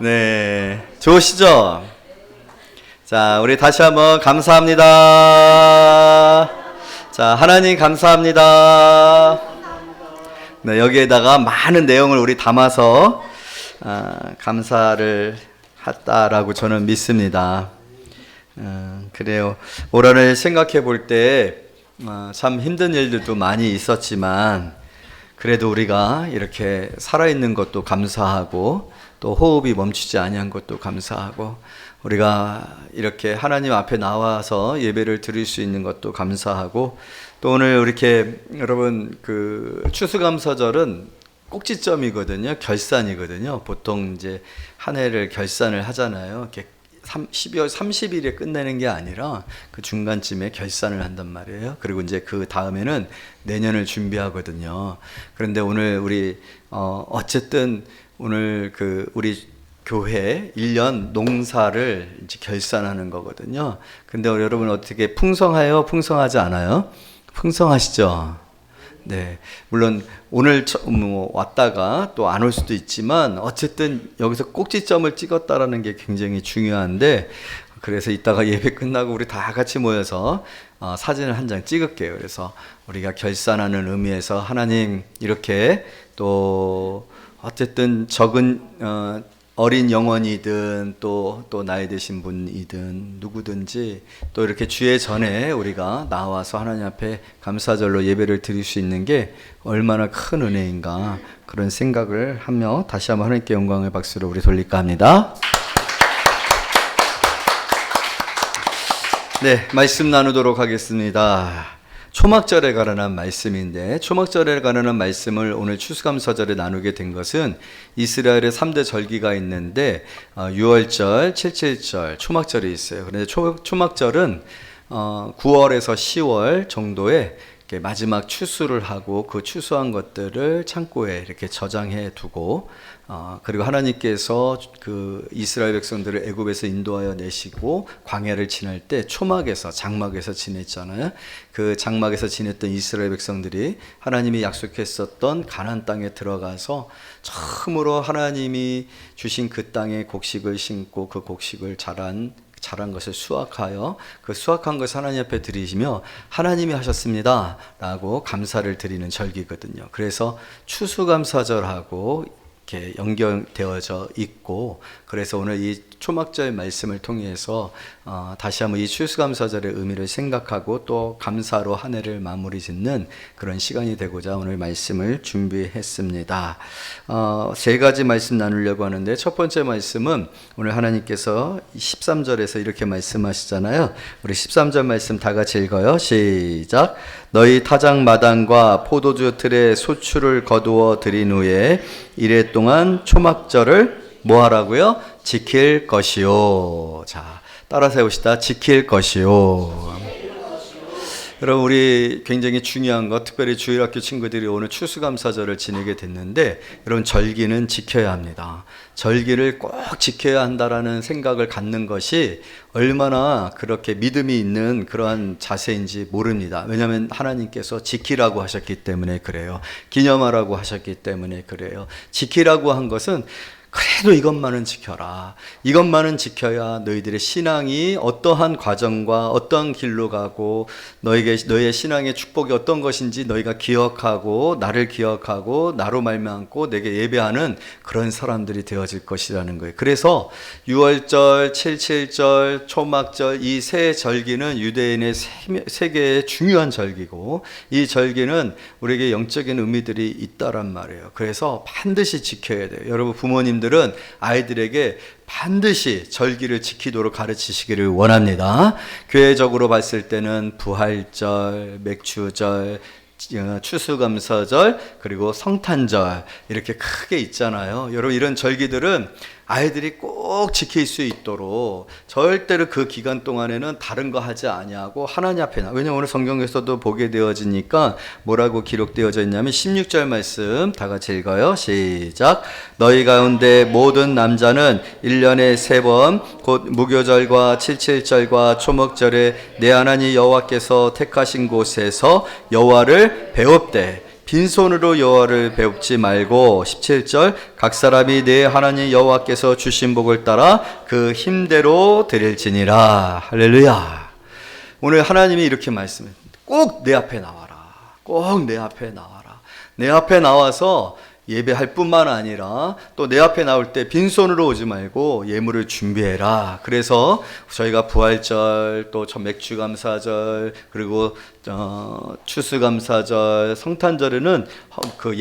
네, 좋으시죠? 자, 우리 다시 한번 감사합니다. 자, 하나님 감사합니다. 네, 여기에다가 많은 내용을 우리 담아서 감사를 했다라고 저는 믿습니다. 그래요. 올한해 생각해 볼 때 참 힘든 일들도 많이 있었지만 그래도 우리가 이렇게 살아있는 것도 감사하고 또 호흡이 멈추지 아니한 것도 감사하고 우리가 이렇게 하나님 앞에 나와서 예배를 드릴 수 있는 것도 감사하고 또 오늘 이렇게 여러분 그 추수감사절은 꼭지점이거든요. 결산이거든요. 보통 이제 한 해를 결산을 하잖아요. 이렇게 12월 30일에 끝내는 게 아니라 그 중간쯤에 결산을 한단 말이에요. 그리고 이제 그 다음에는 내년을 준비하거든요. 그런데 오늘 우리 어쨌든 오늘 그 우리 교회 1년 농사를 이제 결산하는 거거든요. 근데 여러분 어떻게 풍성해요? 풍성하지 않아요? 풍성하시죠? 네, 물론 오늘 왔다가 또 안 올 수도 있지만 어쨌든 여기서 꼭지점을 찍었다라는 게 굉장히 중요한데 그래서 이따가 예배 끝나고 우리 다 같이 모여서 사진을 한 장 찍을게요. 그래서 우리가 결산하는 의미에서 하나님 이렇게 또 어쨌든 적은 어린 영혼이든 또 나이 드신 분이든 누구든지 또 이렇게 주의 전에 우리가 나와서 하나님 앞에 감사절로 예배를 드릴 수 있는 게 얼마나 큰 은혜인가 그런 생각을 하며 다시 한번 하나님께 영광의 박수를 우리 돌릴까 합니다. 네, 말씀 나누도록 하겠습니다. 초막절에 관한 말씀인데 초막절에 관한 말씀을 오늘 추수감사절에 나누게 된 것은 이스라엘의 3대 절기가 있는데 6월절, 7.7절, 초막절이 있어요. 그런데 초막절은 9월에서 10월 정도에 마지막 추수를 하고 그 추수한 것들을 창고에 이렇게 저장해 두고 그리고 하나님께서 그 이스라엘 백성들을 애굽에서 인도하여 내시고 광야를 지날 때 초막에서 장막에서 지냈잖아요. 그 장막에서 지냈던 이스라엘 백성들이 하나님이 약속했었던 가나안 땅에 들어가서 처음으로 하나님이 주신 그 땅에 곡식을 심고 그 곡식을 자란 것을 수확하여 그 수확한 것을 하나님 앞에 드리시며 하나님이 하셨습니다 라고 감사를 드리는 절기거든요. 그래서 추수감사절하고 이렇게 연결되어져 있고 그래서 오늘 이 초막절 말씀을 통해서 다시 한번 이 추수감사절의 의미를 생각하고 또 감사로 한 해를 마무리 짓는 그런 시간이 되고자 오늘 말씀을 준비했습니다. 세 가지 말씀 나누려고 하는데 첫 번째 말씀은 오늘 하나님께서 13절에서 이렇게 말씀하시잖아요. 우리 13절 말씀 다 같이 읽어요. 시작. 너희 타작 마당과 포도주 틀에 소출을 거두어 드린 후에 이래 동안 초막절을 뭐 하라고요? 지킬 것이요. 자, 따라서 해봅시다. 지킬 것이요. 여러분 우리 굉장히 중요한 것 특별히 주일학교 친구들이 오늘 추수감사절을 지내게 됐는데 여러분 절기는 지켜야 합니다. 절기를 꼭 지켜야 한다라는 생각을 갖는 것이 얼마나 그렇게 믿음이 있는 그러한 자세인지 모릅니다. 왜냐하면 하나님께서 지키라고 하셨기 때문에 그래요. 기념하라고 하셨기 때문에 그래요. 지키라고 한 것은 그래도 이것만은 지켜라. 이것만은 지켜야 너희들의 신앙이 어떠한 과정과 어떠한 길로 가고 너희의 신앙의 축복이 어떤 것인지 너희가 기억하고 나를 기억하고 나로 말미암고 내게 예배하는 그런 사람들이 되어질 것이라는 거예요. 그래서 6월절, 7.7절, 초막절 이 세 절기는 유대인의 세 개의 중요한 절기고 이 절기는 우리에게 영적인 의미들이 있다란 말이에요. 그래서 반드시 지켜야 돼요. 여러분 부모님들은 아이들에게 반드시 절기를 지키도록 가르치시기를 원합니다. 교회적으로 봤을 때는 부활절, 맥주절, 추수감사절 그리고 성탄절 이렇게 크게 있잖아요. 여러분 이런 절기들은 아이들이 꼭 지킬 수 있도록 절대로 그 기간 동안에는 다른 거 하지 아니하고 하나님 앞에 왜냐하면 오늘 성경에서도 보게 되어지니까 뭐라고 기록되어져 있냐면 16절 말씀 다 같이 읽어요. 시작. 너희 가운데 모든 남자는 1년에 3번 곧 무교절과 7.7절과 초막절에 내 하나님 여호와께서 택하신 곳에서 여호와를 배웁되 빈손으로 여호와를 배웁지 말고 17절 각 사람이 내 하나님 여호와께서 주신 복을 따라 그 힘대로 드릴지니라. 할렐루야. 오늘 하나님이 이렇게 말씀해. 꼭 내 앞에 나와라. 꼭 내 앞에 나와라. 내 앞에 나와서 예배할 뿐만 아니라 또 내 앞에 나올 때 빈손으로 오지 말고 예물을 준비해라. 그래서 저희가 부활절, 또 맥주감사절, 그리고 추수감사절, 성탄절에는 그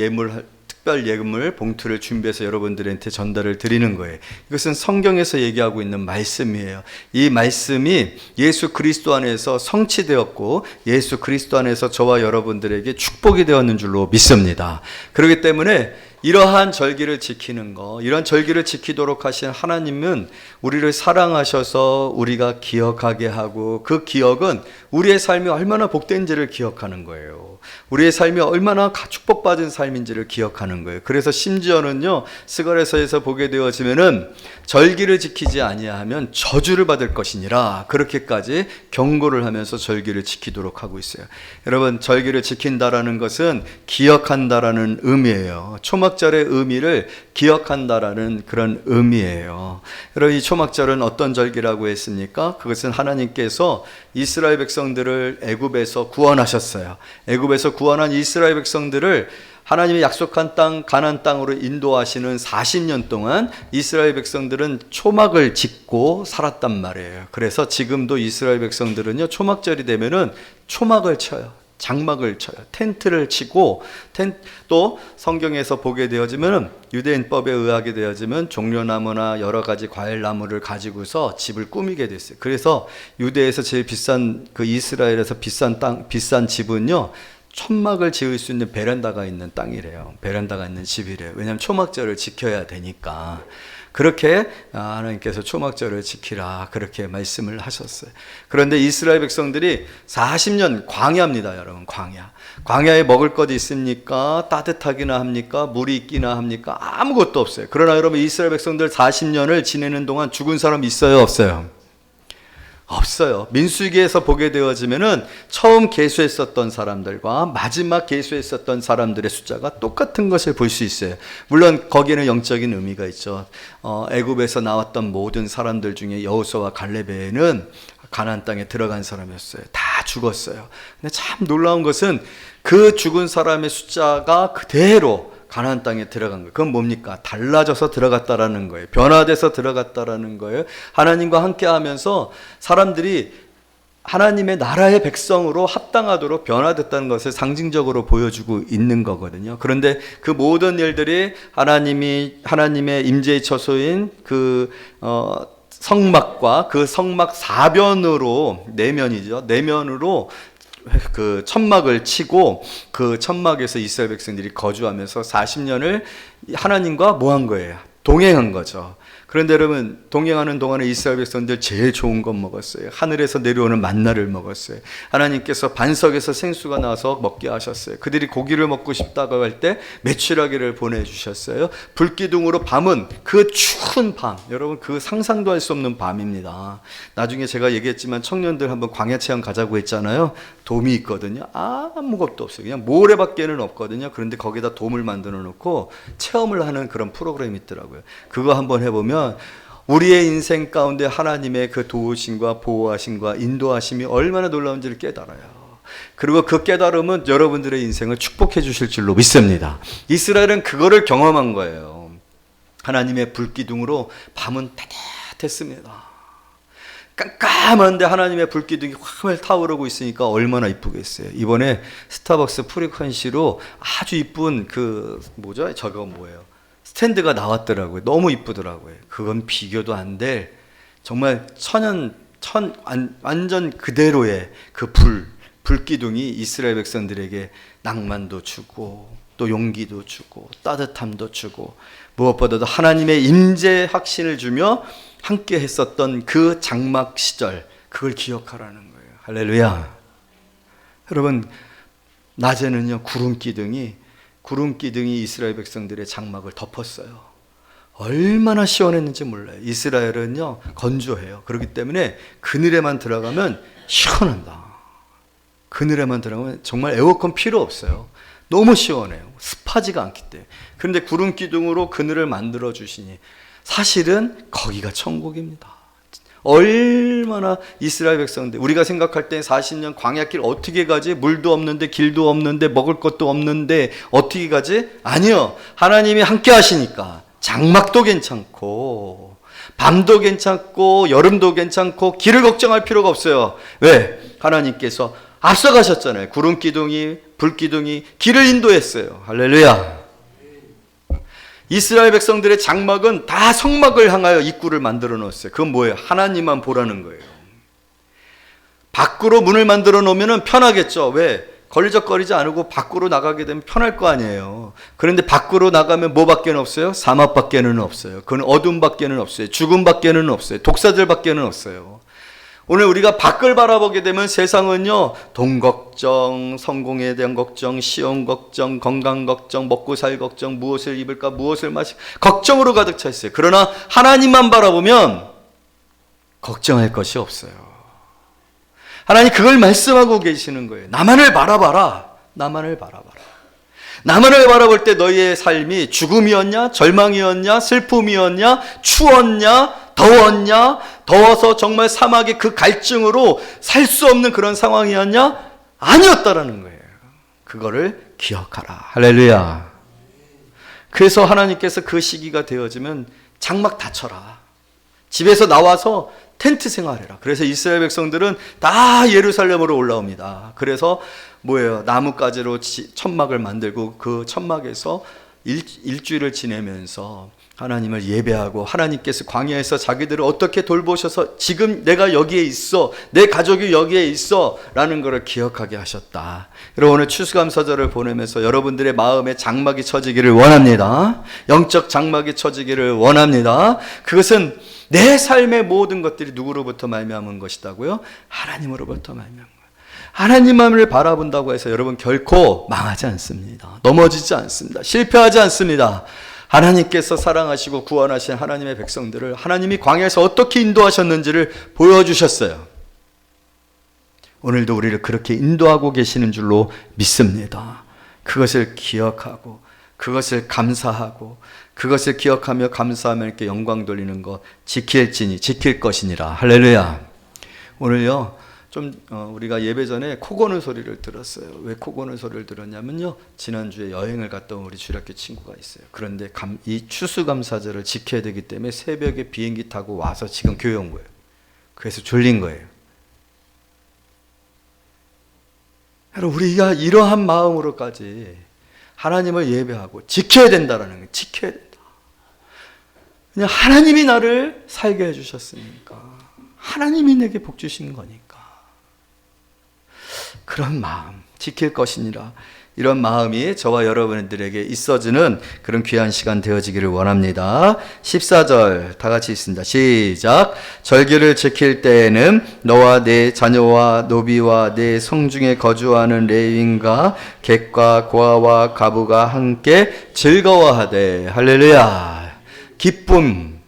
특별 예물 봉투를 준비해서 여러분들한테 전달을 드리는 거예요. 이것은 성경에서 얘기하고 있는 말씀이에요. 이 말씀이 예수 그리스도 안에서 성취되었고 예수 그리스도 안에서 저와 여러분들에게 축복이 되었는 줄로 믿습니다. 그렇기 때문에 이러한 절기를 지키는 거, 이런 절기를 지키도록 하신 하나님은 우리를 사랑하셔서 우리가 기억하게 하고, 그 기억은 우리의 삶이 얼마나 복된지를 기억하는 거예요. 우리의 삶이 얼마나 축복받은 삶인지를 기억하는 거예요. 그래서 심지어는요, 스가랴서에서 보게 되어지면은 절기를 지키지 아니하면 저주를 받을 것이니라, 그렇게까지 경고를 하면서 절기를 지키도록 하고 있어요. 여러분, 절기를 지킨다라는 것은 기억한다라는 의미예요. 초막절의 의미를 기억한다라는 그런 의미예요. 여러분, 이 초막절은 어떤 절기라고 했습니까? 그것은 하나님께서 이스라엘 백성들을 애굽에서 구원하셨어요. 애굽에서 구원한 이스라엘 백성들을 하나님이 약속한 땅, 가나안 땅으로 인도하시는 40년 동안 이스라엘 백성들은 초막을 짓고 살았단 말이에요. 그래서 지금도 이스라엘 백성들은요, 초막절이 되면은 초막을 쳐요. 장막을 쳐요. 텐트를 치고, 또 성경에서 보게 되어지면, 유대인법에 의하게 되어지면 종려나무나 여러 가지 과일나무를 가지고서 집을 꾸미게 됐어요. 그래서 유대에서 제일 비싼, 그 이스라엘에서 비싼 집은요, 천막을 지을 수 있는 베란다가 있는 땅이래요. 베란다가 있는 집이래요. 왜냐하면 초막절을 지켜야 되니까. 그렇게 하나님께서 초막절을 지키라, 그렇게 말씀을 하셨어요. 그런데 이스라엘 백성들이 40년 광야입니다, 여러분. 광야에 먹을 것 있습니까? 따뜻하기나 합니까? 물이 있기나 합니까? 아무것도 없어요. 그러나 여러분, 이스라엘 백성들 40년을 지내는 동안 죽은 사람 있어요, 없어요? 없어요. 민수기에서 보게 되어지면은 처음 계수했었던 사람들과 마지막 계수했었던 사람들의 숫자가 똑같은 것을 볼 수 있어요. 물론 거기에는 영적인 의미가 있죠. 애굽에서 나왔던 모든 사람들 중에 여호수아와 갈렙에는 가나안 땅에 들어간 사람이었어요. 다 죽었어요. 근데 참 놀라운 것은 그 죽은 사람의 숫자가 그대로 가나안 땅에 들어간 거예요. 그건 뭡니까? 달라져서 들어갔다라는 거예요. 변화돼서 들어갔다라는 거예요. 하나님과 함께 하면서 사람들이 하나님의 나라의 백성으로 합당하도록 변화됐다는 것을 상징적으로 보여주고 있는 거거든요. 그런데 그 모든 일들이 하나님의 임재의 처소인 성막과 그 성막 사변으로, 내면으로 그 천막을 치고, 그 천막에서 이스라엘 백성들이 거주하면서 40년을 하나님과 뭐 한 거예요? 동행한 거죠. 그런데 여러분, 동행하는 동안에 이스라엘 백성들 제일 좋은 것 먹었어요. 하늘에서 내려오는 만나를 먹었어요. 하나님께서 반석에서 생수가 나와서 먹게 하셨어요. 그들이 고기를 먹고 싶다고 할 때 메추라기를 보내주셨어요. 불기둥으로 밤은, 그 추운 밤, 여러분, 그 상상도 할 수 없는 밤입니다. 나중에 제가 얘기했지만 청년들 한번 광야 체험 가자고 했잖아요. 돔이 있거든요. 아무것도 없어요. 그냥 모래밖에는 없거든요. 그런데 거기다 돔을 만들어 놓고 체험을 하는 그런 프로그램이 있더라고요. 그거 한번 해보면 우리의 인생 가운데 하나님의 그 도우심과 보호하심과 인도하심이 얼마나 놀라운지를 깨달아요. 그리고 그 깨달음은 여러분들의 인생을 축복해 주실 줄로 믿습니다. 이스라엘은 그거를 경험한 거예요. 하나님의 불기둥으로 밤은 따뜻했습니다. 깜깜한데 하나님의 불기둥이 화물 타오르고 있으니까 얼마나 이쁘겠어요. 이번에 스타벅스 프리퀀시로 아주 이쁜 저거 뭐예요? 스탠드가 나왔더라고요. 너무 이쁘더라고요. 그건 비교도 안 될, 정말 완전 그대로의 그 불기둥이 이스라엘 백성들에게 낭만도 주고, 또 용기도 주고, 따뜻함도 주고, 무엇보다도 하나님의 임재 확신을 주며 함께 했었던 그 장막 시절, 그걸 기억하라는 거예요. 할렐루야. 여러분, 낮에는요, 구름 기둥이 이스라엘 백성들의 장막을 덮었어요. 얼마나 시원했는지 몰라요. 이스라엘은요, 건조해요. 그렇기 때문에 그늘에만 들어가면 시원한다. 그늘에만 들어가면 정말 에어컨 필요 없어요. 너무 시원해요. 습하지가 않기 때문에. 그런데 구름 기둥으로 그늘을 만들어 주시니 사실은 거기가 천국입니다. 얼마나 이스라엘 백성들, 우리가 생각할 때 40년 광야길 어떻게 가지? 물도 없는데 길도 없는데 먹을 것도 없는데 어떻게 가지? 아니요. 하나님이 함께 하시니까 장막도 괜찮고 밤도 괜찮고 여름도 괜찮고 길을 걱정할 필요가 없어요. 왜? 하나님께서 앞서가셨잖아요. 구름 기둥이, 불 기둥이 길을 인도했어요. 할렐루야. 이스라엘 백성들의 장막은 다 성막을 향하여 입구를 만들어 놓았어요. 그건 뭐예요? 하나님만 보라는 거예요. 밖으로 문을 만들어 놓으면 편하겠죠. 왜? 걸리적거리지 않고 밖으로 나가게 되면 편할 거 아니에요. 그런데 밖으로 나가면 뭐밖에 없어요? 사막밖에는 없어요. 그건 어둠밖에는 없어요. 죽음밖에는 없어요. 독사들밖에는 없어요. 오늘 우리가 밖을 바라보게 되면 세상은요, 돈 걱정, 성공에 대한 걱정, 시험 걱정, 건강 걱정, 먹고 살 걱정, 무엇을 입을까, 무엇을 마실까, 걱정으로 가득 차 있어요. 그러나 하나님만 바라보면 걱정할 것이 없어요. 하나님 그걸 말씀하고 계시는 거예요. 나만을 바라봐라. 나만을 바라봐라. 나만을 바라볼 때 너희의 삶이 죽음이었냐, 절망이었냐, 슬픔이었냐, 추웠냐, 더웠냐, 더워서 정말 사막의 그 갈증으로 살 수 없는 그런 상황이었냐? 아니었다라는 거예요. 그거를 기억하라. 할렐루야. 그래서 하나님께서 그 시기가 되어지면 장막 닫혀라. 집에서 나와서 텐트 생활해라. 그래서 이스라엘 백성들은 다 예루살렘으로 올라옵니다. 그래서 뭐예요? 나뭇가지로 천막을 만들고 그 천막에서 일주일을 지내면서 하나님을 예배하고 하나님께서 광야에서 자기들을 어떻게 돌보셔서 지금 내가 여기에 있어, 내 가족이 여기에 있어 라는 것을 기억하게 하셨다. 여러분 오늘 추수감사절을 보내면서 여러분들의 마음에 장막이 쳐지기를 원합니다. 영적 장막이 쳐지기를 원합니다. 그것은 내 삶의 모든 것들이 누구로부터 말미암은 것이다고요? 하나님으로부터 말미암은 거예요. 하나님만을 바라본다고 해서 여러분 결코 망하지 않습니다. 넘어지지 않습니다. 실패하지 않습니다. 하나님께서 사랑하시고 구원하신 하나님의 백성들을 하나님이 광야에서 어떻게 인도하셨는지를 보여주셨어요. 오늘도 우리를 그렇게 인도하고 계시는 줄로 믿습니다. 그것을 기억하고 그것을 감사하고 그것을 기억하며 감사하며 이렇게 영광 돌리는 것 지킬 것이니라. 할렐루야. 오늘요 우리가 예배 전에 코 고는 소리를 들었어요. 왜 코 고는 소리를 들었냐면요, 지난주에 여행을 갔다 온 우리 주일학교 친구가 있어요. 그런데 이 추수감사절을 지켜야 되기 때문에 새벽에 비행기 타고 와서 지금 교회 온 거예요. 그래서 졸린 거예요. 여러분 우리가 이러한 마음으로까지 하나님을 예배하고 지켜야 된다라는 거예요. 지켜야 된다. 그냥 하나님이 나를 살게 해주셨으니까, 하나님이 내게 복 주신 거니까 그런 마음 지킬 것이니라. 이런 마음이 저와 여러분들에게 있어지는 그런 귀한 시간 되어지기를 원합니다. 14절 다 같이 있습니다. 시작. 절기를 지킬 때에는 너와 내 자녀와 노비와 내 성중에 거주하는 레위인과 객과 고아와 가부가 함께 즐거워하되. 할렐루야. 기쁨.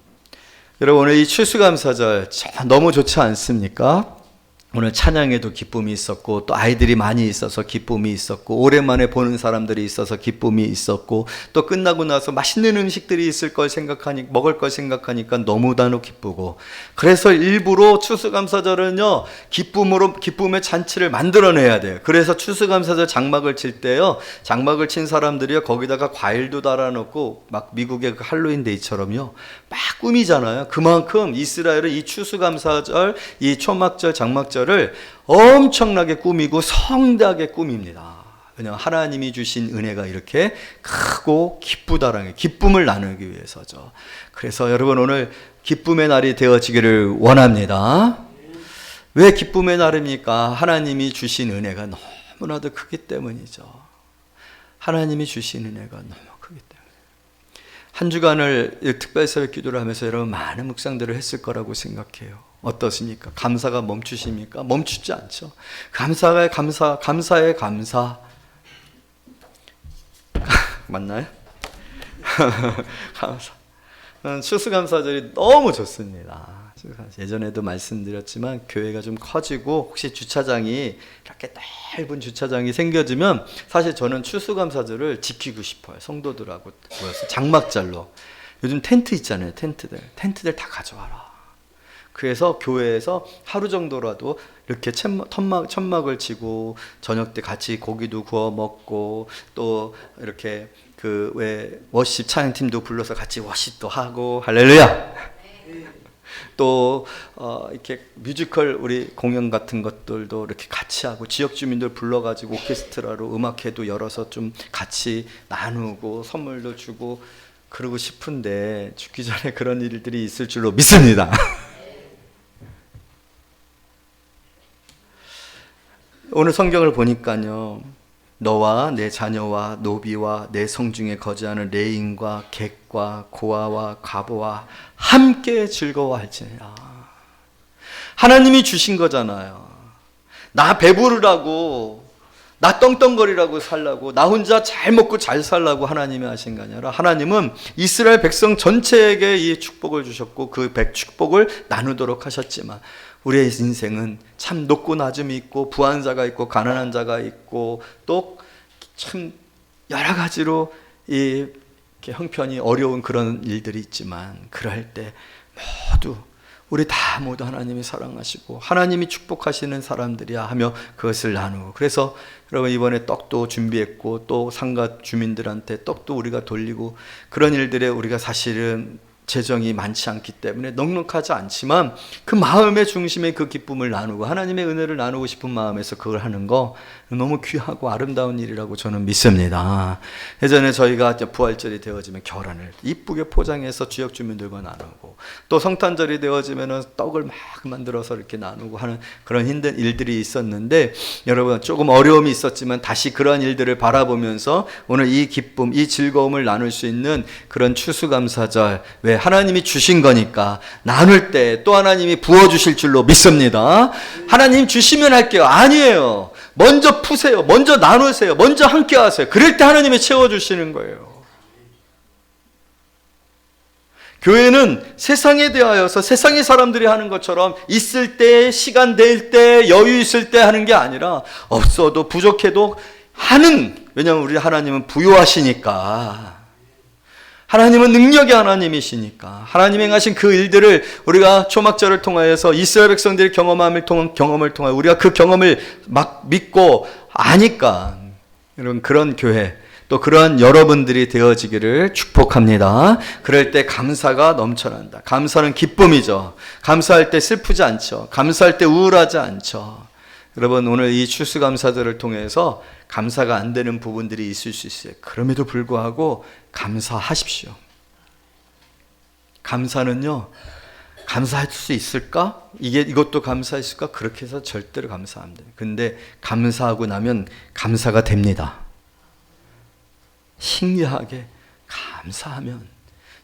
여러분 오늘 이 추수감사절 너무 좋지 않습니까? 오늘 찬양에도 기쁨이 있었고 또 아이들이 많이 있어서 기쁨이 있었고 오랜만에 보는 사람들이 있어서 기쁨이 있었고 또 끝나고 나서 맛있는 음식들이 있을 걸 생각하니 먹을 걸 생각하니까 너무나도 기쁘고, 그래서 일부러 추수감사절은요 기쁨의 잔치를 만들어내야 돼요. 그래서 추수감사절 장막을 칠 때요, 장막을 친 사람들이요 거기다가 과일도 달아놓고 막 미국의 그 할로윈 데이처럼요 막 꾸미잖아요. 그만큼 이스라엘은 이 추수감사절, 이 초막절, 장막절 을 엄청나게 꾸미고 성대하게 꾸밉니다. 왜냐하면 하나님이 주신 은혜가 이렇게 크고 기쁘다라는 기쁨을 나누기 위해서죠. 그래서 여러분 오늘 기쁨의 날이 되어지기를 원합니다. 왜 기쁨의 날입니까? 하나님이 주신 은혜가 너무나도 크기 때문이죠. 하나님이 주신 은혜가 너무 크기 때문에. 한 주간을 특별 새벽 기도를 하면서 여러분 많은 묵상들을 했을 거라고 생각해요. 어떠십니까? 감사가 멈추십니까? 멈추지 않죠. 감사의 감사. 맞나요? 감사. 추수감사절이 너무 좋습니다. 예전에도 말씀드렸지만 교회가 좀 커지고 혹시 주차장이 이렇게 넓은 주차장이 생겨지면 사실 저는 추수감사절을 지키고 싶어요. 성도들하고 모여서 장막절로. 요즘 텐트 있잖아요. 텐트들 다 가져와라. 그래서 교회에서 하루 정도라도 이렇게 천막을 치고 저녁 때 같이 고기도 구워 먹고 또 이렇게 그 왜 워십 찬양팀도 불러서 같이 워십도 하고 할렐루야. 또 이렇게 뮤지컬 우리 공연 같은 것들도 이렇게 같이 하고 지역 주민들 불러가지고 오케스트라로 음악회도 열어서 좀 같이 나누고 선물도 주고 그러고 싶은데 죽기 전에 그런 일들이 있을 줄로 믿습니다. 오늘 성경을 보니까요, 너와 내 자녀와 노비와 내 성중에 거주하는 레인과 객과 고아와 과부와 함께 즐거워할지니라. 하나님이 주신 거잖아요. 나 배부르라고, 나 떵떵거리라고 살라고, 나 혼자 잘 먹고 잘 살라고 하나님이 하신 게 아니라 하나님은 이스라엘 백성 전체에게 이 축복을 주셨고 그 축복을 나누도록 하셨지만 우리의 인생은 참 높고 낮음이 있고 부한 자가 있고 가난한 자가 있고 또 참 여러 가지로 이 형편이 어려운 그런 일들이 있지만 그럴 때 우리 다 모두 하나님이 사랑하시고 하나님이 축복하시는 사람들이야 하며 그것을 나누고, 그래서 여러분 이번에 떡도 준비했고 또 상가 주민들한테 떡도 우리가 돌리고 그런 일들에 우리가 사실은 재정이 많지 않기 때문에 넉넉하지 않지만 그 마음의 중심에 그 기쁨을 나누고 하나님의 은혜를 나누고 싶은 마음에서 그걸 하는 거 너무 귀하고 아름다운 일이라고 저는 믿습니다. 예전에 저희가 부활절이 되어지면 결혼을 이쁘게 포장해서 지역 주민들과 나누고 또 성탄절이 되어지면 떡을 막 만들어서 이렇게 나누고 하는 그런 힘든 일들이 있었는데, 여러분 조금 어려움이 있었지만 다시 그런 일들을 바라보면서 오늘 이 기쁨, 이 즐거움을 나눌 수 있는 그런 추수감사절, 왜 하나님이 주신 거니까 나눌 때 또 하나님이 부어주실 줄로 믿습니다. 하나님 주시면 할게요. 아니에요. 먼저 푸세요. 먼저 나누세요. 먼저 함께 하세요. 그럴 때 하나님이 채워주시는 거예요. 교회는 세상에 대하여서 세상의 사람들이 하는 것처럼 있을 때, 시간 될 때, 여유 있을 때 하는 게 아니라 없어도 부족해도 하는, 왜냐하면 우리 하나님은 부유하시니까, 하나님은 능력의 하나님이시니까 하나님이 행하신 그 일들을 우리가 초막절을 통하여서 이스라엘 백성들이 경험을 통하여 우리가 그 경험을 막 믿고 아니까 여러분 그런 교회 또 그런 여러분들이 되어지기를 축복합니다. 그럴 때 감사가 넘쳐난다. 감사는 기쁨이죠. 감사할 때 슬프지 않죠. 감사할 때 우울하지 않죠. 여러분 오늘 이 추수감사절을 통해서 감사가 안 되는 부분들이 있을 수 있어요. 그럼에도 불구하고 감사하십시오. 감사는요, 감사할 수 있을까? 이것도 감사했을까? 그렇게 해서 절대로 감사 안 돼요. 근데 감사하고 나면 감사가 됩니다. 신기하게 감사하면,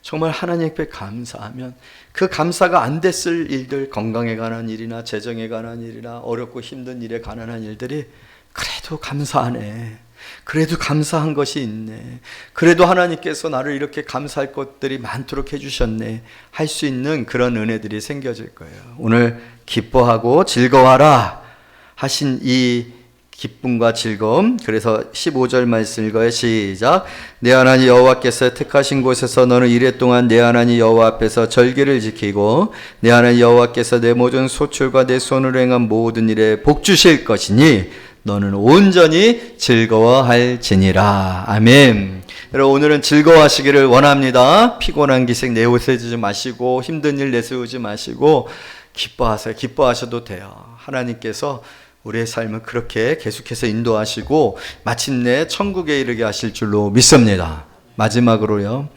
정말 하나님께 감사하면 그 감사가 안 됐을 일들, 건강에 관한 일이나 재정에 관한 일이나 어렵고 힘든 일에 관한 일들이 그래도 감사하네, 그래도 감사한 것이 있네, 그래도 하나님께서 나를 이렇게 감사할 것들이 많도록 해주셨네 할 수 있는 그런 은혜들이 생겨질 거예요. 오늘 기뻐하고 즐거워하라 하신 이 기쁨과 즐거움, 그래서 15절 말씀 읽어요. 시작. 내 하나님 여호와께서 택하신 곳에서 너는 이래 동안 내 하나님 여호와 앞에서 절기를 지키고 내 하나님 여호와께서 내 모든 소출과 내 손으로 행한 모든 일에 복 주실 것이니 너는 온전히 즐거워할지니라. 아멘. 여러분 오늘은 즐거워하시기를 원합니다. 피곤한 기색 내세우지 마시고 힘든 일 내세우지 마시고 기뻐하세요. 기뻐하셔도 돼요. 하나님께서 우리의 삶을 그렇게 계속해서 인도하시고 마침내 천국에 이르게 하실 줄로 믿습니다. 마지막으로요,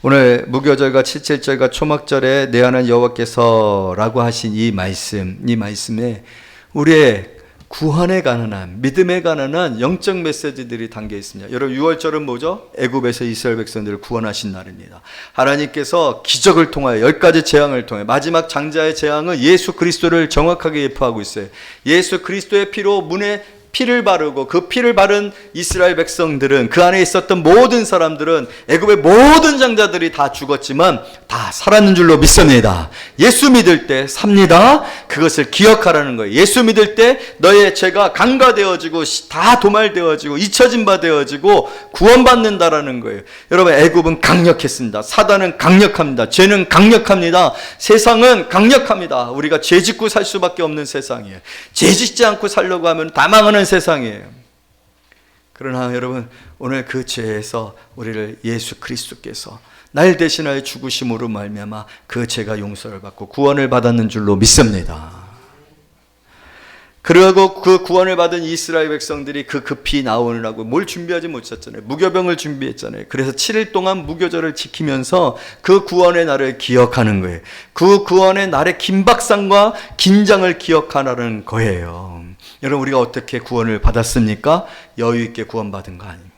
오늘 무교절과 칠칠절과 초막절에 내 하나님 여호와께서 라고 하신 이 말씀에 우리의 구원에 관한 한, 믿음에 관한 한 영적 메시지들이 담겨 있습니다. 여러분 6월절은 뭐죠? 애굽에서 이스라엘 백성들을 구원하신 날입니다. 하나님께서 기적을 통하여 10가지 재앙을 통해 마지막 장자의 재앙은 예수 그리스도를 정확하게 예표하고 있어요. 예수 그리스도의 피로 문에 피를 바르고 그 피를 바른 이스라엘 백성들은, 그 안에 있었던 모든 사람들은, 애굽의 모든 장자들이 다 죽었지만 다 살았는 줄로 믿습니다. 예수 믿을 때 삽니다. 그것을 기억하라는 거예요. 예수 믿을 때 너의 죄가 간과되어지고 다 도말되어지고 잊혀진 바 되어지고 구원받는다라는 거예요. 여러분, 애굽은 강력했습니다. 사단은 강력합니다. 죄는 강력합니다. 세상은 강력합니다. 우리가 죄 짓고 살 수밖에 없는 세상이에요. 죄 짓지 않고 살려고 하면 다 망하는 세상이에요. 그러나 여러분, 오늘 그 죄에서 우리를 예수 그리스도께서 날 대신하여 죽으심으로 말미암아 그 죄가 용서를 받고 구원을 받았는 줄로 믿습니다. 그리고 그 구원을 받은 이스라엘 백성들이 그 급히 나오느라고 뭘 준비하지 못했잖아요. 무교병을 준비했잖아요. 그래서 7일 동안 무교절을 지키면서 그 구원의 날을 기억하는 거예요. 그 구원의 날의 긴박함과 긴장을 기억하라는 거예요. 여러분, 우리가 어떻게 구원을 받았습니까? 여유 있게 구원받은 거 아닙니다.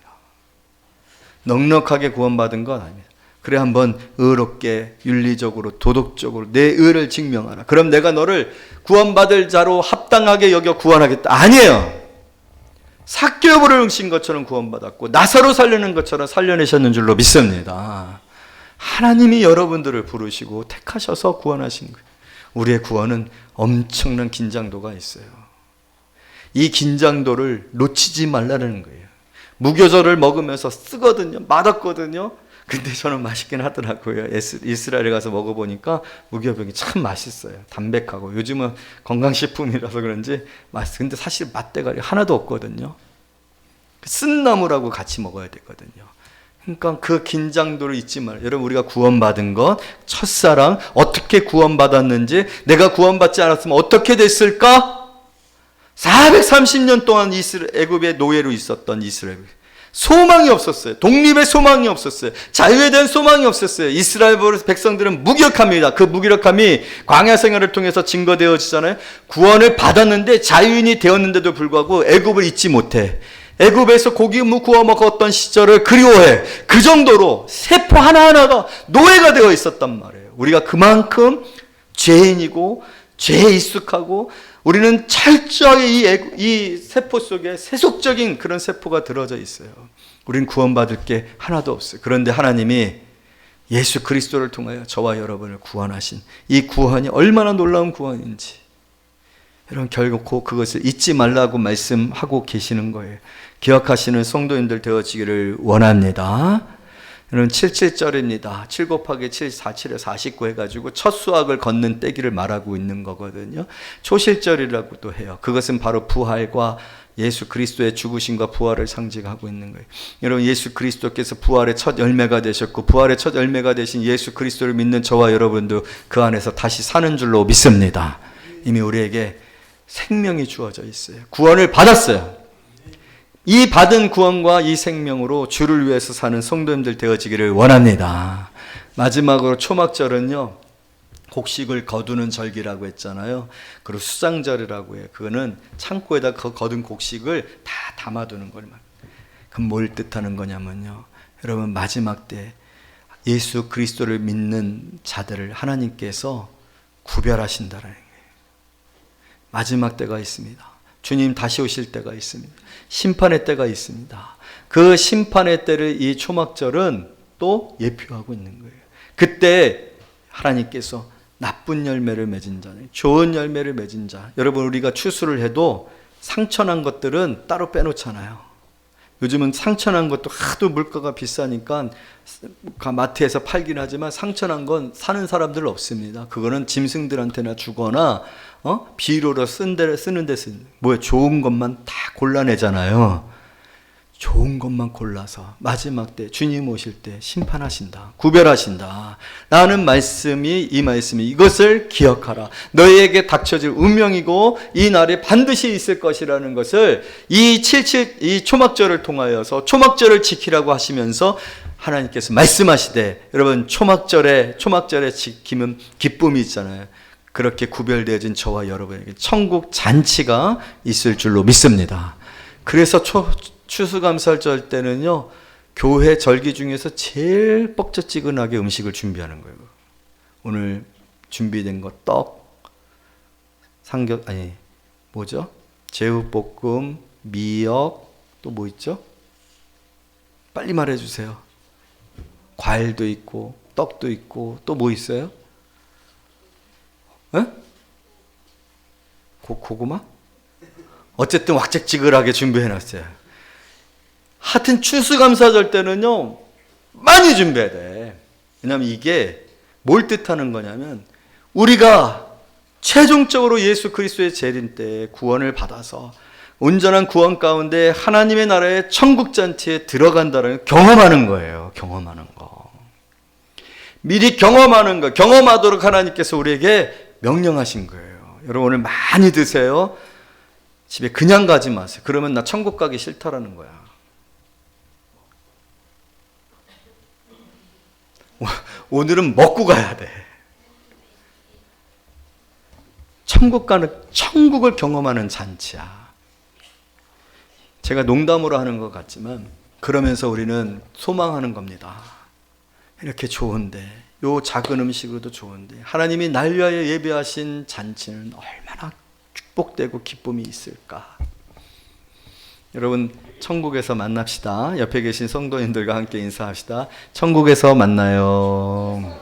넉넉하게 구원받은 건 아닙니다. 그래, 한번 의롭게, 윤리적으로, 도덕적으로 내 의를 증명하라. 그럼 내가 너를 구원받을 자로 합당하게 여겨 구원하겠다. 아니에요. 삭개오를 응신 것처럼 구원받았고 나사로 살려는 것처럼 살려내셨는 줄로 믿습니다. 하나님이 여러분들을 부르시고 택하셔서 구원하신 거예요. 우리의 구원은 엄청난 긴장도가 있어요. 이 긴장도를 놓치지 말라는 거예요. 무교절을 먹으면서 쓰거든요. 맛없거든요. 근데 저는 맛있긴 하더라고요. 이스라엘에 가서 먹어보니까 무교병이 참 맛있어요. 담백하고. 요즘은 건강식품이라서 그런지 맛있어요. 근데 사실 맛대가리 하나도 없거든요. 쓴 나물하고 같이 먹어야 되거든요. 그러니까 그 긴장도를 잊지 말아요. 여러분, 우리가 구원받은 것, 첫사랑, 어떻게 구원받았는지, 내가 구원받지 않았으면 어떻게 됐을까? 430년 동안 애굽의 노예로 있었던 이스라엘. 소망이 없었어요. 독립의 소망이 없었어요. 자유에 대한 소망이 없었어요. 이스라엘 백성들은 무기력합니다. 그 무기력함이 광야 생활을 통해서 증거되어지잖아요. 구원을 받았는데 자유인이 되었는데도 불구하고 애굽을 잊지 못해. 애굽에서 고기 구워 먹었던 시절을 그리워해. 그 정도로 세포 하나하나가 노예가 되어 있었단 말이에요. 우리가 그만큼 죄인이고 죄에 익숙하고 우리는 철저히 이 세포 속에 세속적인 그런 세포가 들어져 있어요. 우리는 구원받을 게 하나도 없어요. 그런데 하나님이 예수 그리스도를 통하여 저와 여러분을 구원하신 이 구원이 얼마나 놀라운 구원인지, 여러분, 결국 그것을 잊지 말라고 말씀하고 계시는 거예요. 기억하시는 성도님들 되어지기를 원합니다. 여러분, 77절입니다. 7 곱하기 7, 47에 49 해가지고 첫 수확을 걷는 때기를 말하고 있는 거거든요. 초실절이라고도 해요. 그것은 바로 부활과 예수 그리스도의 죽으심과 부활을 상징하고 있는 거예요. 여러분, 예수 그리스도께서 부활의 첫 열매가 되셨고 부활의 첫 열매가 되신 예수 그리스도를 믿는 저와 여러분도 그 안에서 다시 사는 줄로 믿습니다. 이미 우리에게 생명이 주어져 있어요. 구원을 받았어요. 이 받은 구원과 이 생명으로 주를 위해서 사는 성도님들 되어지기를 원합니다. 마지막으로 초막절은요, 곡식을 거두는 절기라고 했잖아요. 그리고 수장절이라고 해요. 그거는 창고에다 거둔 곡식을 다 담아두는 걸. 그럼 뭘 뜻하는 거냐면요, 여러분, 마지막 때 예수 그리스도를 믿는 자들을 하나님께서 구별하신다라는 거예요. 마지막 때가 있습니다. 주님 다시 오실 때가 있습니다. 심판의 때가 있습니다. 그 심판의 때를 이 초막절은 또 예표하고 있는 거예요. 그때 하나님께서 나쁜 열매를 맺은 자는, 좋은 열매를 맺은 자, 여러분, 우리가 추수를 해도 상처난 것들은 따로 빼놓잖아요. 요즘은 상처난 것도 하도 물가가 비싸니까 마트에서 팔긴 하지만 상처난 건 사는 사람들 없습니다. 그거는 짐승들한테나 주거나 비료로 쓰는 데 뭐야, 좋은 것만 다 골라내잖아요. 좋은 것만 골라서 마지막 때 주님 오실 때 심판하신다, 구별하신다 라는 말씀이, 이 말씀이 이것을 기억하라. 너희에게 닥쳐질 운명이고 이 날에 반드시 있을 것이라는 것을 이 초막절을 통하여서 초막절을 지키라고 하시면서 하나님께서 말씀하시되, 여러분, 초막절에 지키면 기쁨이 있잖아요. 그렇게 구별되어진 저와 여러분에게 천국 잔치가 있을 줄로 믿습니다. 그래서 추수감사절 때는요, 교회 절기 중에서 제일 뻑적지근하게 음식을 준비하는 거예요. 오늘 준비된 거 제육볶음, 미역, 또 뭐 있죠? 빨리 말해주세요. 과일도 있고 떡도 있고 또 뭐 있어요? 에? 고구마? 어쨌든 왁짝지근하게 준비해놨어요. 하여튼 추수감사절 때는요 많이 준비해야 돼. 왜냐하면 이게 뭘 뜻하는 거냐면 우리가 최종적으로 예수 그리스도의 재림 때 구원을 받아서 온전한 구원 가운데 하나님의 나라의 천국잔치에 들어간다는 경험하는 거예요. 경험하는 거. 미리 경험하는 거. 경험하도록 하나님께서 우리에게 명령하신 거예요. 여러분 오늘 많이 드세요. 집에 그냥 가지 마세요. 그러면 나 천국 가기 싫다라는 거야. 오늘은 먹고 가야 돼. 천국을 경험하는 잔치야. 제가 농담으로 하는 것 같지만 그러면서 우리는 소망하는 겁니다. 이렇게 좋은데, 요 작은 음식으로도 좋은데 하나님이 날 위하여 예배하신 잔치는 얼마나 축복되고 기쁨이 있을까. 여러분 천국에서 만납시다. 옆에 계신 성도님들과 함께 인사합시다. 천국에서 만나요.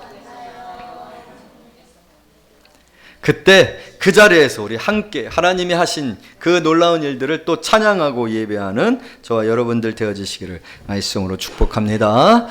그때 그 자리에서 우리 함께 하나님이 하신 그 놀라운 일들을 또 찬양하고 예배하는 저와 여러분들 되어지시기를 말씀으로 축복합니다.